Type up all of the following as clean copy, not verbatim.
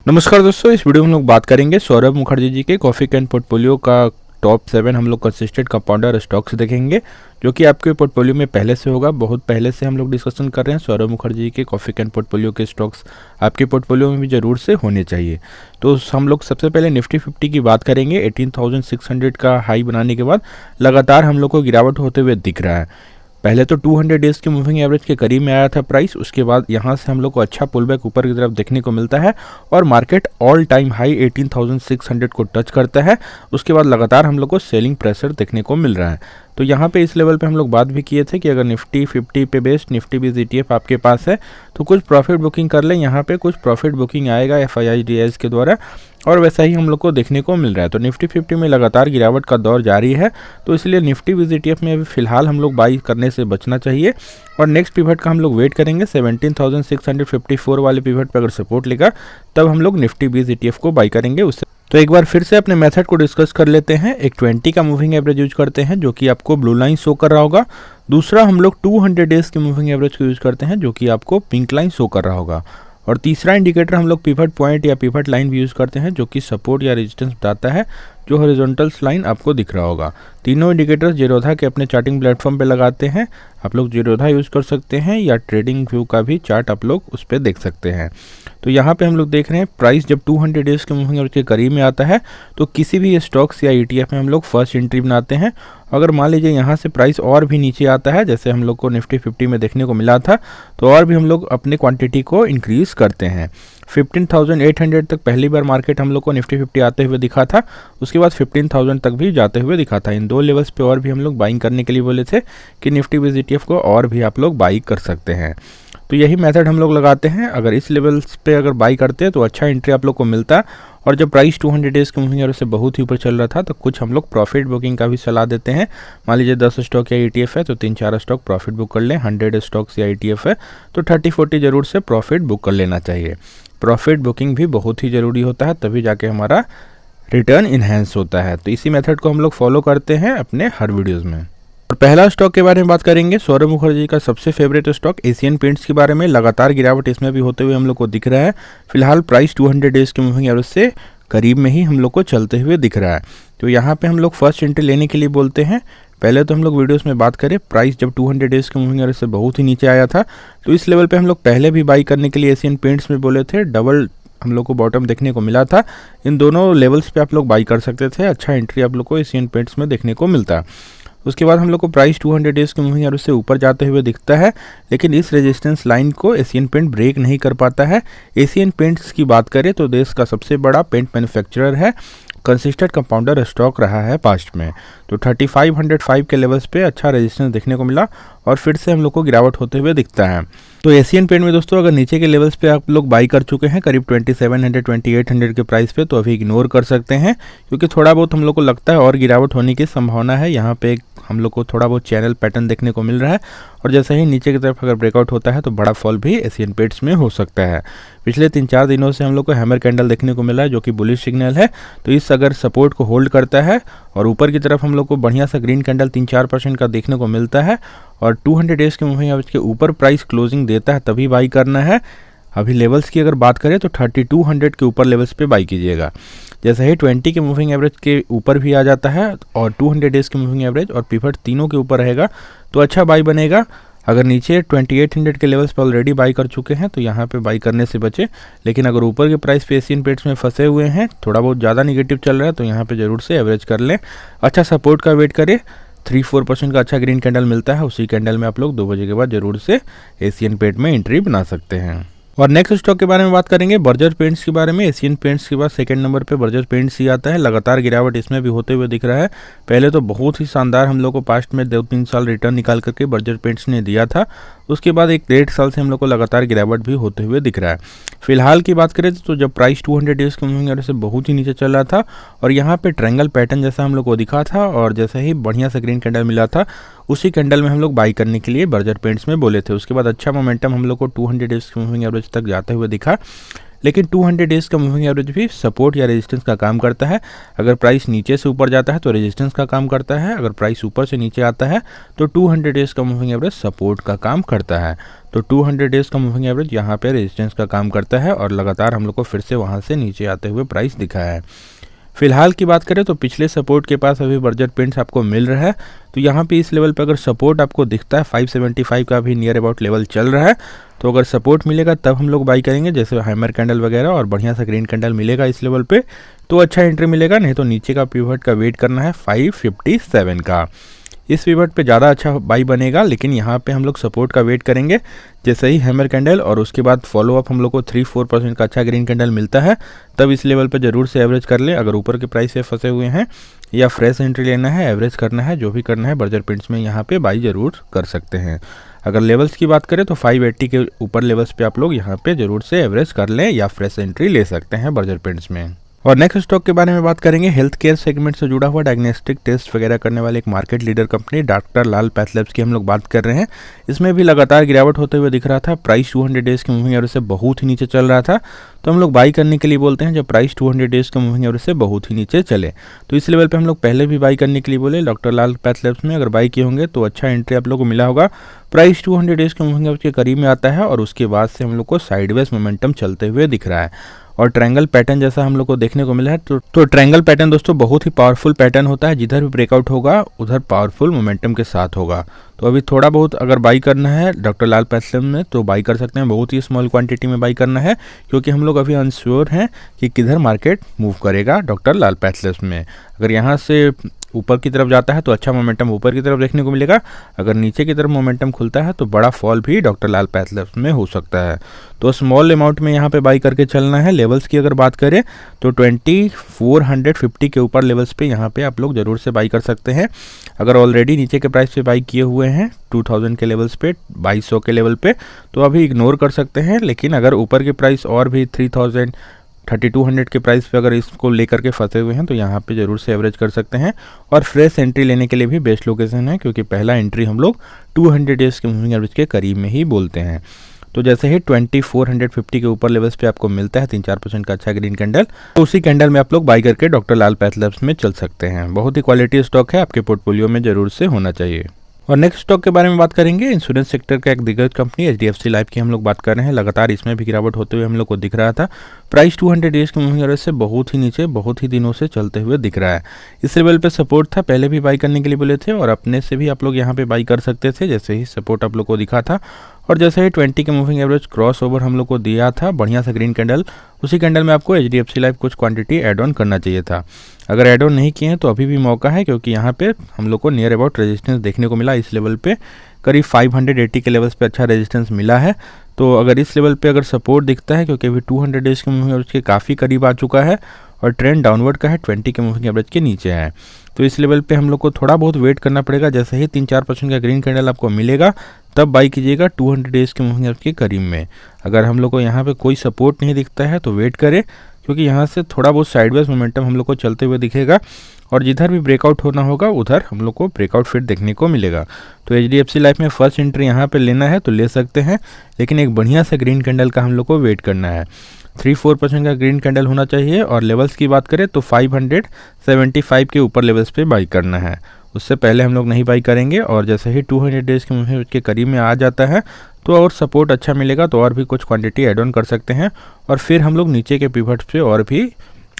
नमस्कार दोस्तों, इस वीडियो में हम लोग बात करेंगे सौरभ मुखर्जी जी के कॉफ़ी कैन पोर्टफोलियो का टॉप 7 हम लोग कंसिस्टेंट कंपाउंडर स्टॉक्स देखेंगे, जो कि आपके पोर्टफोलियो में पहले से होगा। बहुत पहले से हम लोग डिस्कशन कर रहे हैं सौरभ मुखर्जी जी के कॉफ़ी कैन पोर्टफोलियो के स्टॉक्स आपके पोर्टफोलियो में भी ज़रूर से होने चाहिए। तो हम लोग सबसे पहले निफ्टी 50 की बात करेंगे। 18,600 का हाई बनाने के बाद लगातार हम लोग को गिरावट होते हुए दिख रहा है। पहले तो 200 डेज़ की मूविंग एवरेज के करीब में आया था प्राइस, उसके बाद यहाँ से हम लोग को अच्छा पुलबैक ऊपर की तरफ देखने को मिलता है और मार्केट ऑल टाइम हाई 18,600 को टच करता है। उसके बाद लगातार हम लोग को सेलिंग प्रेशर देखने को मिल रहा है। तो यहाँ पे इस लेवल पे हम लोग बात भी किए थे कि अगर निफ्टी 50 पे बेस्ड निफ्टी बीस ETF आपके पास है तो कुछ प्रॉफिट बुकिंग कर लें। यहाँ पे कुछ प्रॉफिट बुकिंग आएगा FIIs के द्वारा और वैसा ही हम लोग को देखने को मिल रहा है। तो निफ्टी 50 में लगातार गिरावट का दौर जारी है, तो इसलिए निफ्टी बीस ETF में अभी फिलहाल हम लोग बाई करने से बचना चाहिए और नेक्स्ट पिवट का हम लोग वेट करेंगे। 17,654 वाले पिवट पर अगर सपोर्ट लेगा तब हम लोग निफ्टी बीस ETF को बाई करेंगे। उससे तो एक बार फिर से अपने मेथड को डिस्कस कर लेते हैं। एक 20 का मूविंग एवरेज यूज करते हैं जो कि आपको ब्लू लाइन शो कर रहा होगा। दूसरा हम लोग 200 डेज की मूविंग एवरेज को यूज करते हैं जो कि आपको पिंक लाइन शो कर रहा होगा। और तीसरा इंडिकेटर हम लोग पिवट पॉइंट या पिवट लाइन भी यूज करते हैं जो कि सपोर्ट या रेजिस्टेंस बताता है, जो हॉरिजॉन्टल लाइन आपको दिख रहा होगा। तीनों इंडिकेटर्स जीरोधा के अपने चार्टिंग प्लेटफॉर्म पे लगाते हैं। आप लोग जीरोधा यूज कर सकते हैं या ट्रेडिंग व्यू का भी चार्ट आप लोग उस पर देख सकते हैं। तो यहाँ पे हम लोग देख रहे हैं प्राइस जब 200 डेज के मूविंग एवरेज के करीब में आता है तो किसी भी स्टॉक्स या ETF में हम लोग फर्स्ट एंट्री बनाते हैं। अगर मान लीजिए यहाँ से प्राइस और भी नीचे आता है, जैसे हम लोग को निफ्टी 50 में देखने को मिला था, तो और भी हम लोग अपने क्वांटिटी को इंक्रीज करते हैं। 15,800 तक पहली बार मार्केट हम लोग को निफ्टी 50 आते हुए दिखा था, उसके बाद 15,000 तक भी जाते हुए दिखा था। इन दो लेवल्स पे और भी हम लोग बाइंग करने के लिए बोले थे कि निफ्टी बीस ETF को और भी आप लोग बाई कर सकते हैं। तो यही मेथड हम लोग लगाते हैं। अगर इस लेवल्स पे अगर बाई करते हैं तो अच्छा एंट्री आप लोग को मिलता है, और जब प्राइस 200 डेज़ के मूविंग एवरेज से बहुत ही ऊपर चल रहा था तो कुछ हम लोग प्रॉफिट बुकिंग का भी सलाह देते हैं। मान लीजिए 10 स्टॉक या ETF है तो 3-4 स्टॉक प्रॉफिट बुक कर लें। 100 स्टॉक्स या ETF है तो 30-40 जरूर से प्रॉफिट बुक कर लेना चाहिए। प्रॉफिट बुकिंग भी बहुत ही ज़रूरी होता है, तभी जाके हमारा रिटर्न इन्हेंस होता है। तो इसी मेथड को हम लोग फॉलो करते हैं अपने हर वीडियोज़ में। और पहला स्टॉक के बारे में बात करेंगे, सौरभ मुखर्जी का सबसे फेवरेट स्टॉक एशियन पेंट्स के बारे में। लगातार गिरावट इसमें भी होते हुए हम लोग को दिख रहा है। फिलहाल प्राइस 200 डेज़ के मूविंग एवरेज से करीब में ही हम लोग को चलते हुए दिख रहा है। तो यहाँ पे हम लोग फर्स्ट एंट्री लेने के लिए बोलते हैं। पहले तो हम लोग वीडियोस में बात करें, प्राइस जब 200 डेज़ के मूविंग एवरेज से बहुत ही नीचे आया था तो इस लेवल पे हम लोग पहले भी बाई करने के लिए एशियन पेंट्स में बोले थे। डबल हम लोग को बॉटम देखने को मिला था। इन दोनों लेवल्स पे आप लोग बाई कर सकते थे। अच्छा एंट्री आप लोग को एशियन पेंट्स में देखने को मिलता है। उसके बाद हम लोग को प्राइस 200 डेज़ के मूविंग एवरेज से ऊपर जाते हुए दिखता है, लेकिन इस रेजिस्टेंस लाइन को एशियन पेंट ब्रेक नहीं कर पाता है। एशियन पेंट्स की बात करें तो देश का सबसे बड़ा पेंट मैन्युफैक्चरर है, कंसिस्टेंट कंपाउंडर स्टॉक रहा है पास्ट में। तो 3505 के लेवल्स पे अच्छा रेजिस्टेंस देखने को मिला और फिर से हम लोग को गिरावट होते हुए दिखता है। तो एशियन पेंट में दोस्तों अगर नीचे के लेवल्स पे आप लोग बाई कर चुके हैं करीब 2700 2800 के प्राइस पे, तो अभी इग्नोर कर सकते हैं, क्योंकि थोड़ा बहुत हम लोग को लगता है और गिरावट होने की संभावना है। यहाँ पे हम लोग को थोड़ा बहुत चैनल पैटर्न देखने को मिल रहा है और जैसे ही नीचे की तरफ अगर ब्रेकआउट होता है तो बड़ा फॉल भी एशियन पेंट्स में हो सकता है। पिछले 3-4 दिनों से हम लोग को हैमर कैंडल देखने को मिला है जो कि बुलिश सिग्नल है। तो इस अगर सपोर्ट को होल्ड करता है और ऊपर की तरफ हम लोग को बढ़िया सा ग्रीन कैंडल 3-4% का देखने को मिलता है और 200 डेज़ के मूविंग एवरेज के ऊपर प्राइस क्लोजिंग देता है तभी बाई करना है। अभी लेवल्स की अगर बात करें तो 3200 के ऊपर लेवल्स पे बाई कीजिएगा। जैसे ही 20 के मूविंग एवरेज के ऊपर भी आ जाता है और 200 डेज़ के मूविंग एवरेज और पिवट तीनों के ऊपर रहेगा तो अच्छा बाई बनेगा। अगर नीचे 2800 के लेवल्स पर ऑलरेडी बाई कर चुके हैं तो यहाँ पे बाई करने से बचे, लेकिन अगर ऊपर के प्राइस पे एशियन पेंट्स में फंसे हुए हैं, थोड़ा बहुत ज़्यादा निगेटिव चल रहा है, तो यहाँ पे ज़रूर से एवरेज कर लें। अच्छा सपोर्ट का वेट करें। 3-4% का अच्छा ग्रीन कैंडल मिलता है, उसी कैंडल में आप लोग 2 बजे के बाद जरूर से एशियन पेंट में एंट्री बना सकते हैं। और नेक्स्ट स्टॉक के बारे में बात करेंगे, बर्जर पेंट्स के बारे में। एशियन पेंट्स के बाद सेकंड नंबर पे बर्जर पेंट्स ही आता है। लगातार गिरावट इसमें भी होते हुए दिख रहा है। पहले तो बहुत ही शानदार हम लोग को पास्ट में 2-3 साल रिटर्न निकाल करके बर्जर पेंट्स ने दिया था, उसके बाद 1-1.5 साल से हम लोग को लगातार गिरावट भी होते हुए दिख रहा है। फिलहाल की बात करें तो जब प्राइस 200 डेज़ के मूविंग एवरेज से बहुत ही नीचे चल रहा था और यहाँ पे ट्रायंगल पैटर्न जैसा हम लोग को दिखा था और जैसे ही बढ़िया सा ग्रीन कैंडल मिला था उसी कैंडल में हम लोग बाई करने के लिए बर्जर पेंट्स में बोले थे। उसके बाद अच्छा मोमेंटम हम लोग को 200 डेज़ के मूविंग एवरेज तक जाते हुए दिखा। लेकिन 200 डेज़ का मूविंग एवरेज भी सपोर्ट या रेजिस्टेंस का काम करता है। अगर प्राइस नीचे से ऊपर जाता है तो रेजिस्टेंस का काम करता है, अगर प्राइस ऊपर से नीचे आता है तो 200 डेज़ का मूविंग एवरेज सपोर्ट का काम करता है। तो 200 डेज़ का मूविंग एवरेज यहाँ पे रेजिस्टेंस का काम करता है और लगातार हम लोग को फिर से वहाँ से नीचे आते हुए प्राइस दिखा है। फिलहाल की बात करें तो पिछले सपोर्ट के पास अभी बर्जर पेंट्स आपको मिल रहा है, तो यहाँ पे इस लेवल पे अगर सपोर्ट आपको दिखता है 575 का भी नियर अबाउट लेवल चल रहा है, तो अगर सपोर्ट मिलेगा तब हम लोग बाई करेंगे, जैसे हैमर कैंडल वगैरह और बढ़िया सा ग्रीन कैंडल मिलेगा इस लेवल पे तो अच्छा एंट्री मिलेगा, नहीं तो नीचे का पिवट का वेट करना है 557 का। इस पिवट पे ज़्यादा अच्छा बाई बनेगा, लेकिन यहाँ पे हम लोग सपोर्ट का वेट करेंगे। जैसे ही हैमर कैंडल और उसके बाद फॉलोअप हम लोग को 3-4% का अच्छा ग्रीन कैंडल मिलता है, तब इस लेवल पे ज़रूर से एवरेज कर लें। अगर ऊपर के प्राइस से फंसे हुए हैं या फ्रेश एंट्री लेना है, एवरेज करना है, जो भी करना है बर्जर पेंट्स में यहाँ पे बाई ज़रूर कर सकते हैं। अगर लेवल्स की बात करें तो 580 के ऊपर लेवल्स पे आप लोग यहाँ पे ज़रूर से एवरेज कर लें या फ्रेश एंट्री ले सकते हैं बर्जर पेंट्स में। और नेक्स्ट स्टॉक के बारे में बात करेंगे, हेल्थ केयर सेगमेंट से जुड़ा हुआ डायग्नोस्टिक टेस्ट वगैरह करने वाले एक मार्केट लीडर कंपनी डॉक्टर लाल पैथ लैब्स की हम लोग बात कर रहे हैं। इसमें भी लगातार गिरावट होते हुए दिख रहा था, प्राइस 200 डेज़ के मूविंग एवरेज से बहुत ही नीचे चल रहा था, तो हम लोग बाई करने के लिए बोलते हैं जब प्राइस 200 डेज़ के मूविंग एवरेज से बहुत ही नीचे चले। तो इस लेवल पे हम लोग पहले भी बाई करने के लिए बोले डॉक्टर लाल पैथ लैब्स में, अगर बाई किए होंगे तो अच्छा एंट्री आप लोग को मिला होगा। प्राइस 200 डेज़ के मूविंग एवरेज के करीब में आता है और उसके बाद से हम लोग को साइडवेज मोमेंटम चलते हुए दिख रहा है और ट्रायंगल पैटर्न जैसा हम लोग को देखने को मिला है। तो ट्रायंगल पैटर्न दोस्तों बहुत ही पावरफुल पैटर्न होता है, जिधर भी ब्रेकआउट होगा उधर पावरफुल मोमेंटम के साथ होगा। तो अभी थोड़ा बहुत अगर बाई करना है डॉक्टर लाल पैथ लैब्स में तो बाई कर सकते हैं, बहुत ही स्मॉल क्वांटिटी में बाई करना है, क्योंकि हम लोग अभी अनश्योर हैं कि किधर मार्केट मूव करेगा डॉक्टर लाल पैथ लैब्स में। अगर यहाँ से ऊपर की तरफ जाता है तो अच्छा मोमेंटम ऊपर की तरफ देखने को मिलेगा, अगर नीचे की तरफ मोमेंटम खुलता है तो बड़ा फॉल भी डॉक्टर लाल पैथ लैब्स में हो सकता है। तो स्मॉल अमाउंट में यहाँ पे बाई करके चलना है। लेवल्स की अगर बात करें तो 2450 के ऊपर लेवल्स पे यहाँ पे आप लोग ज़रूर से बाई कर सकते हैं। अगर ऑलरेडी नीचे के प्राइस पे बाई किए हुए हैं 2000 के लेवल्स पे, 2200 के लेवल पे, तो अभी इग्नोर कर सकते हैं। लेकिन अगर ऊपर के प्राइस और भी 3000 3200 के प्राइस पे अगर इसको लेकर के फंसे हुए हैं तो यहाँ पे ज़रूर से एवरेज कर सकते हैं। और फ्रेश एंट्री लेने के लिए भी बेस्ट लोकेशन है, क्योंकि पहला एंट्री हम लोग 200 डेज़ के मूविंग एवरेज के करीब में ही बोलते हैं। तो जैसे ही 2450 के ऊपर लेवल्स पे आपको मिलता है 3-4% का अच्छा ग्रीन कैंडल, तो उसी कैंडल में आप लोग बाई करके डॉक्टर लाल पैथ लैब्स में चल सकते हैं। बहुत ही क्वालिटी स्टॉक है, आपके पोर्टफोलियो में ज़रूर से होना चाहिए। और नेक्स्ट स्टॉक के बारे में बात करेंगे, इंश्योरेंस सेक्टर का एक दिग्गज कंपनी HDFC लाइफ की हम लोग बात कर रहे हैं। लगातार इसमें भी गिरावट होते हुए हम लोग को दिख रहा था, प्राइस 200 डेज़ के मूविंग एवरेज से बहुत ही नीचे बहुत ही दिनों से चलते हुए दिख रहा है। इस लेवल पे सपोर्ट था, पहले भी बाई करने के लिए बोले थे और अपने से भी आप लोग यहाँ पे बाई कर सकते थे, जैसे ही सपोर्ट आप लोग को दिखा था। और जैसे ही 20 के मूविंग एवरेज क्रॉस ओवर हम लोग को दिया था बढ़िया सा ग्रीन कैंडल, उसी कैंडल में आपको HDFC लाइफ कुछ क्वांटिटी ऐड ऑन करना चाहिए था। अगर ऐड ऑन नहीं किए हैं तो अभी भी मौका है, क्योंकि यहाँ पे हम लोग को नियर अबाउट रेजिस्टेंस देखने को मिला। इस लेवल पे करीब 580 के लेवल्स पे अच्छा रेजिस्टेंस मिला है। तो अगर इस लेवल पे अगर सपोर्ट दिखता है, क्योंकि अभी 200 डेज़ के मूविंग एवरेज के काफ़ी करीब आ चुका है और ट्रेंड डाउनवर्ड का है, 20 के मूविंग एवरेज के नीचे है, तो इस लेवल पे हम लोग को थोड़ा बहुत वेट करना पड़ेगा। जैसे ही 3-4% का ग्रीन कैंडल आपको मिलेगा तब बाई कीजिएगा 200 डेज़ के मूविंग एवरेज के करीब में। अगर हम लोग को यहाँ पे कोई सपोर्ट नहीं दिखता है तो वेट करें, क्योंकि यहाँ से थोड़ा बहुत साइडवेज मोमेंटम हम लोग को चलते हुए दिखेगा और जिधर भी ब्रेकआउट होना होगा उधर हम लोग को ब्रेकआउट फिट देखने को मिलेगा। तो HDFC लाइफ में फर्स्ट एंट्री यहाँ पे लेना है तो ले सकते हैं, लेकिन एक बढ़िया सा ग्रीन कैंडल का हम लोग को वेट करना है। 3-4% का ग्रीन कैंडल होना चाहिए। और लेवल्स की बात करें तो 575 के ऊपर लेवल्स पे बाई करना है, उससे पहले हम लोग नहीं बाई करेंगे। और जैसे ही 200 डेज़ के मूविंग एवरेज के करीब में आ जाता है तो और सपोर्ट अच्छा मिलेगा तो और भी कुछ क्वांटिटी ऐड ऑन कर सकते हैं और फिर हम लोग नीचे के पिवट पे और भी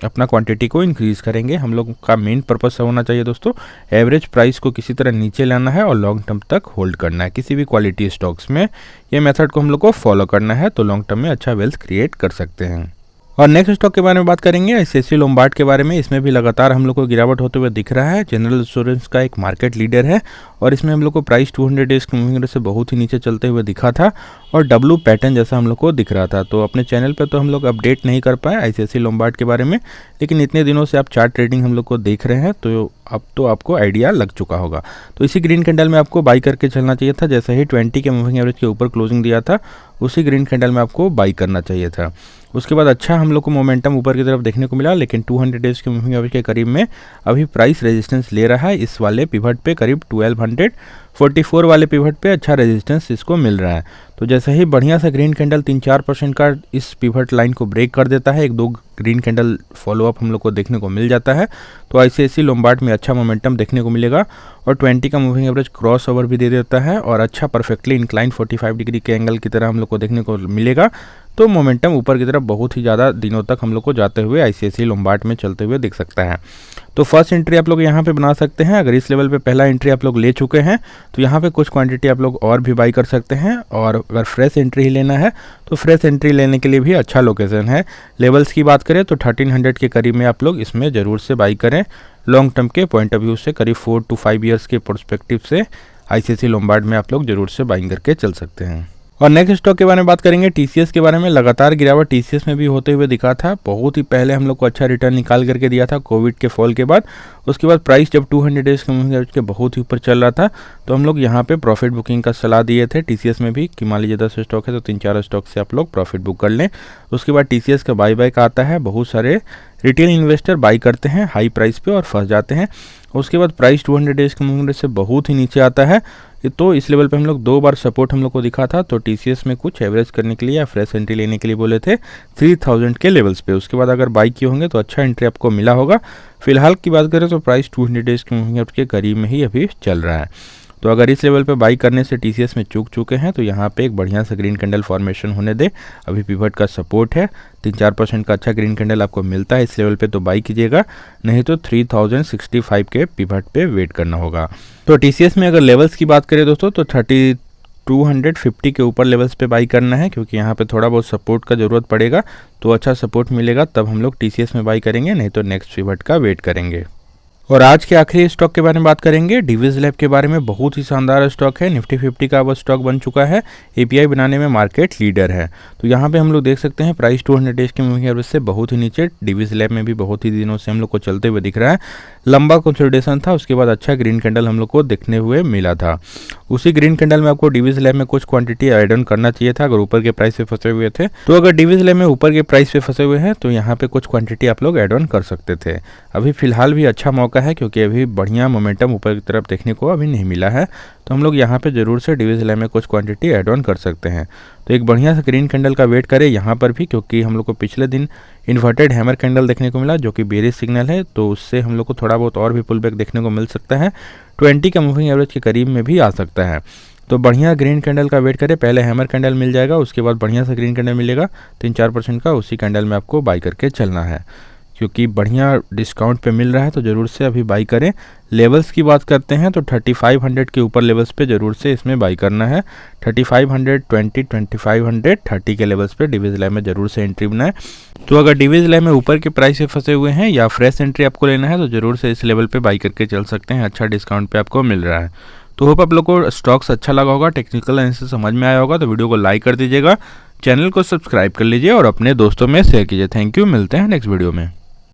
अपना क्वांटिटी को इंक्रीज़ करेंगे। हम लोग का मेन पर्पस होना चाहिए दोस्तों, एवरेज प्राइस को किसी तरह नीचे लाना है और लॉन्ग टर्म तक होल्ड करना है। किसी भी क्वालिटी स्टॉक्स में ये मेथड को हम लोग को फॉलो करना है तो लॉन्ग टर्म में अच्छा वेल्थ क्रिएट कर सकते हैं। और नेक्स्ट स्टॉक के बारे में बात करेंगे, ICICI लोम्बार्ड के बारे में। इसमें भी लगातार हम लोग को गिरावट होते हुए दिख रहा है। जनरल इंश्योरेंस का एक मार्केट लीडर है और इसमें हम लोग को प्राइस 200 डेज़ के मूविंग एवरेज से बहुत ही नीचे चलते हुए दिखा था और डब्लू पैटर्न जैसा हम लोग को दिख रहा था। तो अपने चैनल पे तो हम लोग अपडेट नहीं कर पाए ICICI लोम्बार्ड के बारे में, लेकिन इतने दिनों से आप चार्ट ट्रेडिंग हम लोग को देख रहे हैं तो अब तो आपको आइडिया लग चुका होगा। तो इसी ग्रीन कैंडल में आपको बाई करके चलना चाहिए था। जैसे ही 20 के मूविंग एवरेज के ऊपर क्लोजिंग दिया था उसी ग्रीन कैंडल में आपको बाई करना चाहिए था। उसके बाद अच्छा हम लोग को मोमेंटम ऊपर की तरफ देखने को मिला, लेकिन 200 डेज़ के मूविंग एवरेज के करीब में अभी प्राइस रेजिस्टेंस ले रहा है इस वाले पिवट पे करीब 44 वाले पिवट पे अच्छा रेजिस्टेंस इसको मिल रहा है। तो जैसे ही बढ़िया सा ग्रीन कैंडल 3-4% का इस पिवट लाइन को ब्रेक कर देता है, 1-2 ग्रीन कैंडल फॉलोअप हम लोग को देखने को मिल जाता है, तो आईसीआईसीआई लोम्बार्ड में अच्छा मोमेंटम देखने को मिलेगा और 20 का मूविंग एवरेज क्रॉस ओवर भी दे देता है और अच्छा परफेक्टली इंक्लाइन 45 डिग्री के एंगल की तरह हम लोग को देखने को मिलेगा। तो मोमेंटम ऊपर की तरफ बहुत ही ज़्यादा दिनों तक हम लोग को जाते हुए आईसीआईसीआई लोम्बार्ड में चलते हुए दिख सकता है। तो फर्स्ट एंट्री आप लोग यहाँ पे बना सकते हैं। अगर इस लेवल पे पहला एंट्री आप लोग ले चुके हैं तो यहाँ पे कुछ क्वांटिटी आप लोग और भी बाई कर सकते हैं, और अगर फ्रेश एंट्री ही लेना है तो फ्रेश एंट्री लेने के लिए भी अच्छा लोकेशन है। लेवल्स की बात करें तो 1300 के करीब में आप लोग इसमें ज़रूर से बाई करें। लॉन्ग टर्म के पॉइंट ऑफ व्यू से करीब 4 to 5 ईयर्स के पर्सपेक्टिव से आईसीआईसीआई लोम्बार्ड में आप लोग ज़रूर से बाइंग करके चल सकते हैं। और नेक्स्ट स्टॉक के बारे में बात करेंगे टीसीएस के बारे में। लगातार गिरावट टीसीएस में भी होते हुए दिखा था। बहुत ही पहले हम लोग को अच्छा रिटर्न निकाल करके दिया था कोविड के फॉल के बाद। उसके बाद प्राइस जब 200 डेज के मूविंग एवरेज के बहुत ही ऊपर चल रहा था तो हम लोग यहाँ पे प्रॉफिट बुकिंग का सलाह दिए थे टीसीएस में भी कि मान लीजिए 10 स्टॉक है तो 3-4 स्टॉक से आप लोग प्रॉफिट बुक कर लें। उसके बाद टीसीएस का बाई बैक आता है, बहुत सारे रिटेल इन्वेस्टर बाई करते हैं हाई प्राइस पे और फंस जाते हैं। उसके बाद प्राइस 200 डेज के मूविंग एवरेज से बहुत ही नीचे आता है। तो इस लेवल पे हम लोग 2 बार सपोर्ट हम लोग को दिखा था। तो टीसीएस में कुछ एवरेज करने के लिए या फ्रेश एंट्री लेने के लिए बोले थे 3000 के लेवल्स पे। उसके बाद अगर बाई किए होंगे तो अच्छा एंट्री आपको मिला होगा। फिलहाल की बात करें तो प्राइस 200 डेज के मूविंग एवरेज के करीब में ही अभी चल रहा है। तो अगर इस लेवल पे बाई करने से टीसीएस में चूक चुके हैं तो यहाँ पे एक बढ़िया सा ग्रीन कैंडल फॉर्मेशन होने दे। अभी पिवट का सपोर्ट है, 3-4% का अच्छा ग्रीन कैंडल आपको मिलता है इस लेवल पे तो बाई कीजिएगा, नहीं तो 3065 के पिवट पे वेट करना होगा। तो टीसीएस में अगर लेवल्स की बात करें दोस्तों तो 3250 के ऊपर लेवल्स पे बाई करना है, क्योंकि यहाँ पे थोड़ा बहुत सपोर्ट का ज़रूरत पड़ेगा। तो अच्छा सपोर्ट मिलेगा तब हम लोग टीसीएस में बाई करेंगे, नहीं तो नेक्स्ट पिवट का वेट करेंगे। और आज के आखिरी स्टॉक के बारे में बात करेंगे। डिविज लैब के बारे में बहुत ही शानदार स्टॉक है। निफ्टी 50 का वो स्टॉक बन चुका है, एपीआई बनाने में मार्केट लीडर है। तो यहाँ पे हम लोग देख सकते हैं प्राइस 200 डेज के मूविंग एवरेज से बहुत ही नीचे, डिविज लैब में भी बहुत ही दिनों से हम लोग को चलते हुए दिख रहा है। लंबा कंसोलिडेशन था, उसके बाद अच्छा ग्रीन कैंडल हम लोग को देखने हुए मिला था। उसी ग्रीन कैंडल में आपको डिविज लैब में कुछ क्वांटिटी ऐड ऑन करना चाहिए था अगर ऊपर के प्राइस पे फंसे हुए थे। तो अगर डिविज लैब में ऊपर के प्राइस पे फंसे हुए हैं तो यहाँ पे कुछ क्वांटिटी आप लोग ऐड ऑन कर सकते थे। अभी फिलहाल भी अच्छा मौका है, क्योंकि अभी बढ़िया मोमेंटम ऊपर की तरफ देखने को अभी नहीं मिला है। तो हम लोग यहाँ पे ज़रूर से डिविज लैब में कुछ क्वांटिटी ऐड ऑन कर सकते हैं। तो एक बढ़िया सा ग्रीन कैंडल का वेट करें यहाँ पर भी, क्योंकि हम लोग को पिछले दिन इन्वर्टेड हैमर कैंडल देखने को मिला जो कि बेरिश सिग्नल है। तो उससे हम लोग को थोड़ा बहुत और भी पुल बैक देखने को मिल सकता है, 20 का मूविंग एवरेज के करीब में भी आ सकता है। तो बढ़िया ग्रीन कैंडल का वेट करें, पहले हैमर कैंडल मिल जाएगा, उसके बाद बढ़िया सा ग्रीन कैंडल मिलेगा 3-4% का, उसी कैंडल में आपको बाई करके चलना है, क्योंकि बढ़िया डिस्काउंट पे मिल रहा है। तो ज़रूर से अभी बाई करें। लेवल्स की बात करते हैं तो 3500 के ऊपर लेवल्स पे ज़रूर से इसमें बाई करना है। 3500, 20, 2500, 30 के लेवल्स पे डिविज लैब में ज़रूर से एंट्री बनाएं। तो अगर डिविज लैब में ऊपर के प्राइस से फंसे हुए हैं या फ्रेश एंट्री आपको लेना है तो ज़रूर से इस लेवल पे बाई करके चल सकते हैं, अच्छा डिस्काउंट पे आपको मिल रहा है। तो होप आप लोग को स्टॉक्स अच्छा लगा होगा, टेक्निकल एनालिसिस समझ में आया होगा। तो वीडियो को लाइक कर दीजिएगा, चैनल को सब्सक्राइब कर लीजिए और अपने दोस्तों में शेयर कीजिए। थैंक यू, मिलते हैं नेक्स्ट वीडियो में।